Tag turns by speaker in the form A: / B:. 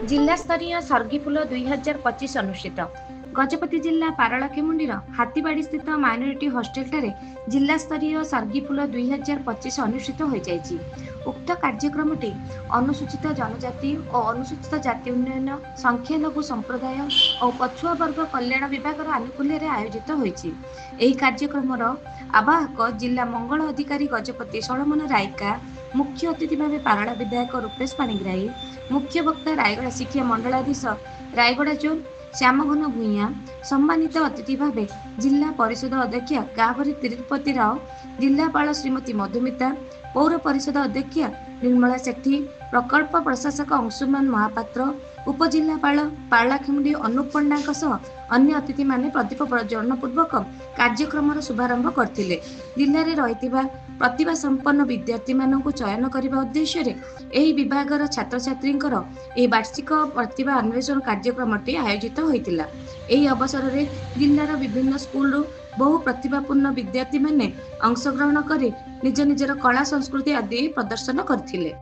A: जिला स्तरीय सर्गीफुल 2025 अनुष्ठित गजपति जिला पारलाखेमुंडीर हाथीबाड़ी स्थित माइनोरिटी हॉस्टेल ठारे जिला स्तरीय सर्गीफुल 2025 अनुष्ठित हो जायछि। उक्त कार्यक्रमटी अनुसूचित जनजाति और अनुसूचित जाति उन्नयन संख्यालघु संप्रदाय और पछुआ वर्ग कल्याण विभाग आनुकूल्य आयोजित होइछि। एही कार्यक्रमर आवाहक जिला मंगल अधिकारी गजपति सलमन रायका, मुख्य अतिथि भाव पारला विधायक रूपेश पाणिग्राही, मुख्य वक्ता रायगड़ा शिक्षा मंडलाधीश रायगड़ा जोन श्यामघन भूइया, सम्मानित अतिथि भाव जिला परिषद अध्यक्ष गाभरी तिरुपति राव, जिलापाल श्रीमती मधुमिता, पौर परिषद अध्यक्ष निर्मला सेठी, प्रकल्प प्रशासक अंशुमान महापात्र, उपजिलापाल पारलाखेमुंडी अनुप पंडा अन्य अतिथि माने प्रदीप प्रज्वलन पूर्वक कार्यक्रम शुभारंभ करथिले। जिले में रहिथिबा प्रतिभा संपन्न विद्यार्थी मानक चयन करने उद्देश्य एही विभागर छात्र छात्रींकर एही वार्षिक प्रतिभा अन्वेषण कार्यक्रम आयोजित होइतिला। एही अवसर में जिलार विभिन्न स्कूल बहु प्रतिभापूर्ण विद्यार्थी माने अंशग्रहण कर निज निजर कला संस्कृति आदि प्रदर्शन करथिले।